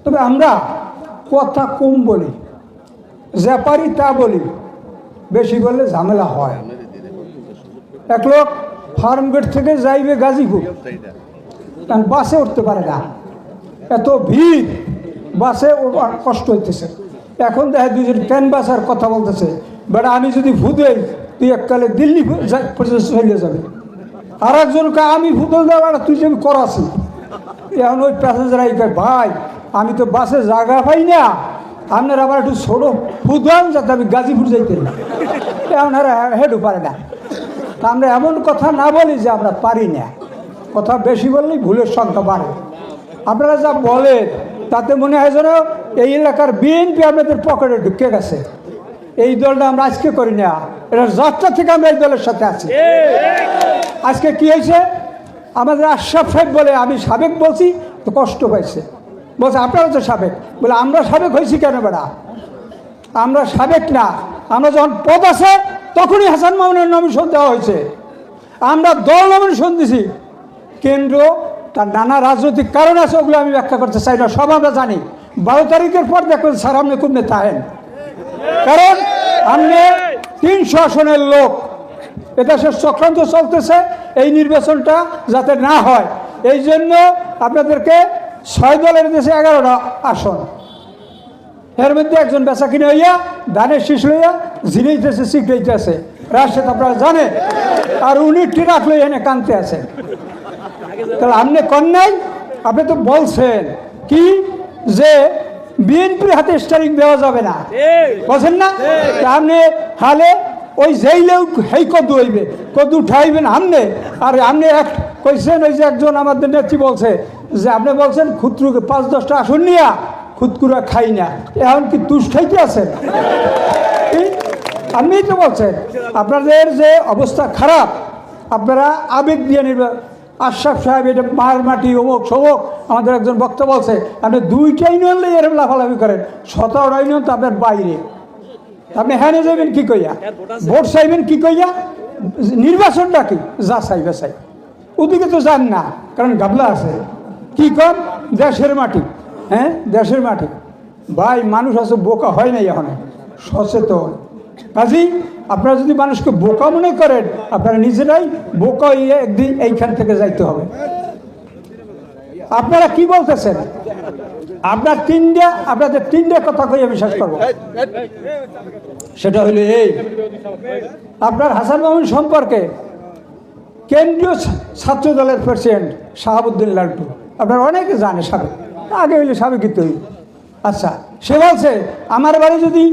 তবে আমরা কথা কম বলি, যা পারি তা বলি, বেশি বললে ঝামেলা হয়। এক লোক ফার্ম গেট থেকে যাইবে গাজীপুর, কারণ বাসে উঠতে পারে না, এত ভিড়, বাসে কষ্ট হইতেছে। এখন দেখে দুজন ট্রেন বাসার কথা বলতেছে, বেটা আমি যদি ভূতেই তুই এককালে দিল্লি পর্যন্ত চলে যাবে। আর একজনকে আমি ভূতল দেওয়া বেটা তুই যে করাছি। এখন ওই প্যাসেঞ্জার কয় ভাই আমি তো বাসে জায়গা পাই না, আপনার আবার একটু ছোটো ফুদান যাতে আমি গাজীপুর যাইতে না। এখন আর হেঁটু পারে না। তা আমরা এমন কথা না বলি যে আমরা পারি না, কথা বেশি বললেই ভুলের সংখ্যা বাড়ে। আপনারা যা বলেন তাতে মনে হয় যেন এই এলাকার বিএনপি আপনাদের পকেটে ঢুকে গেছে। এই দলটা আমরা আজকে করি না, এটা যাত্রা থেকে আমরা এই দলের সাথে আছি। আজকে কি হয়েছে, আমাদের আশরাফ সাহেব বলে আমি সাবেক বলছি তো কষ্ট পাইছে, বলছে আপনারা তো সাবেক, বলে আমরা সাবেক হয়েছি কেন বেড়া, আমরা সাবেক না, আমরা যখন পদ আছে তখনই হাসান মামুনের নমিনেশন দেওয়া হয়েছে। আমরা দল নমিনেশন দিছি, কেন্দ্র তার নানা রাজনৈতিক কারণ আছে, ওগুলো আমি ব্যাখ্যা করতে চাই না, সব আমরা জানি। 12 তারিখের পর দেখবেন স্যার আপনি কুমনে তাহেন, কারণ আপনি 300 আসনের লোক, এদেশের চক্রান্ত চলতেছে এই নির্বাচনটা যাতে না হয়, এই জন্য আপনাদেরকে 6 দলের দেশে 11টা আসন, এর মধ্যে একজন বেচা কিনে হইয়া ধানের শীষ লইয়া ঝিনাইতেছে শিখাইতেছে, রাষ্ট্রে আপনারা জানেন, আর উনি টিরাক লইয়া এনে কানতে আছে। তাহলে আপনি কন্যাই, আপনি তো বলছেন কি যে বিএনপির হাতে স্টারিং দেওয়া যাবে না, বলছেন না? আপনি হালে ওই যেইলেও হেই কদু হইবে, কদু উঠাইবেন আমনে, আর আপনি এক কইছেন ওই যে একজন আমাদের নেত্রী বলছে যে আপনি বলছেন খুতরুকে 5-10টা আসন নিয়া খুতকুরা খাই না, এখন কি তুষ খাইতে আছেন? আপনি তো বলছেন আপনাদের যে অবস্থা খারাপ, আপনারা আবেগ দিয়ে নিবে। আশরাফ সাহেব এটা মার মাটি অমুক সমুক, আমাদের একজন বক্তা বলছে আপনি 2টা ইউনিয়ন লই এরকম লাফালাফি করেন, 17টা ইউনিয়ন তো আপনার বাইরে, আপনি হ্যাঁ যাবেন কি কইয়া, ভোট চাইবেন কি কইয়া, নির্বাচনটা কি যা চাইবে চাই, ওদিকে তো যান না, কারণ গাবলা আছে। কি কম দেশের মাটি, হ্যাঁ দেশের মাটি, ভাই মানুষ আছে বোকা হয় নাই, এখন সচেতন। কাজী আপনারা যদি মানুষকে বোকা মনে করেন, আপনারা নিজেরাই বোকা হয়ে একদিন এইখান থেকে যাইতে হবে। আপনারা কি বলতেছেন, আপনাদের তিনটা কথা কই আমি শেষ করবো। সেটা হইল এই, আপনার হাসান মামুন সম্পর্কে কেন্দ্রীয় ছাত্র দলের প্রেসিডেন্ট শাহাবুদ্দিন লাল্টু আপনারা অনেকে জানে, সাবেক, আগে হইলে সাবেকই তো। আচ্ছা, সে বলছে আমার বাড়ি যদি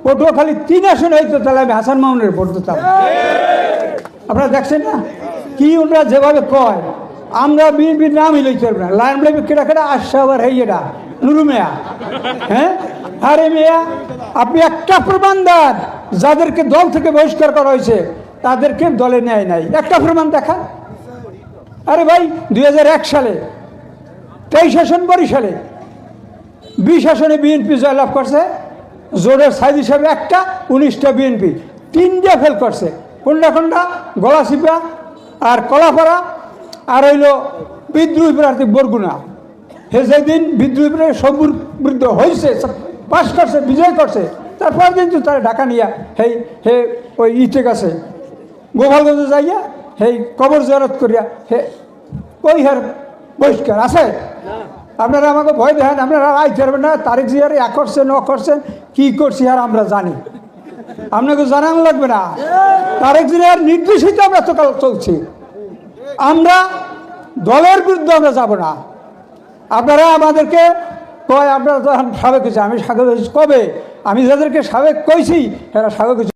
পটুয়াখালী 3 আসন হইতো তাহলে আমি হাসান মামুনের ভোট দিতাম। আপনারা দেখছেন না কি ওনারা যেভাবে কয়, আমরা বিএনপির নামই লইতে পারবো না, লাইন বলে কেটা কেটা আসছে আবার হেই এটা নুরু মেয়া, হ্যাঁ আরে মেয়া আপনি একটা প্রমাণ দেন যাদেরকে দল থেকে বহিষ্কার করা হয়েছে তাদেরকে দলে নেয় নাই, একটা প্রমাণ দেখা। আরে ভাই 2001 সালে 23 আসন বরিশালে 20 আসনে বিএনপি জয়লাভ করছে, জোরের সাইজ হিসাবে একটা, 19টা বিএনপি, 3টে ফেল করছে, কোনটা গলাচিপা আর কলাপাড়া, আর হইল বিদ্রোহী প্রার্থী বরগুনা। হে যেদিন বিদ্রোহী প্রার্থী সমৃদ্ধ হয়েছে, পাশ করছে, বিজয় করছে, তারপর দিন তো তারা ঢাকা নিয়া হে ওই ইটে গেছে গোপালগঞ্জে যাইয়া সেই কবর জয়ারত করিয়া হে কই হার বহিষ্কার আছে। আপনারা আমাকে ভয় দেখেন, আপনারা আইতে পারবেন না, তারিখ জিয়ার এক করছেন অ করছেন কি করছি আর আমরা জানি, আপনাকে জানানো লাগবে না। তারিখ জিয়ার নির্দেশিত আমরা তো চলছি, আমরা দলের বিরুদ্ধে আমরা যাব না। আপনারা আমাদেরকে কয় আপনারা তো সাবেক হয়েছে, আমি সাবেক কবে, আমি যাদেরকে সাবেক কইছি এরা সাবেক হয়েছে।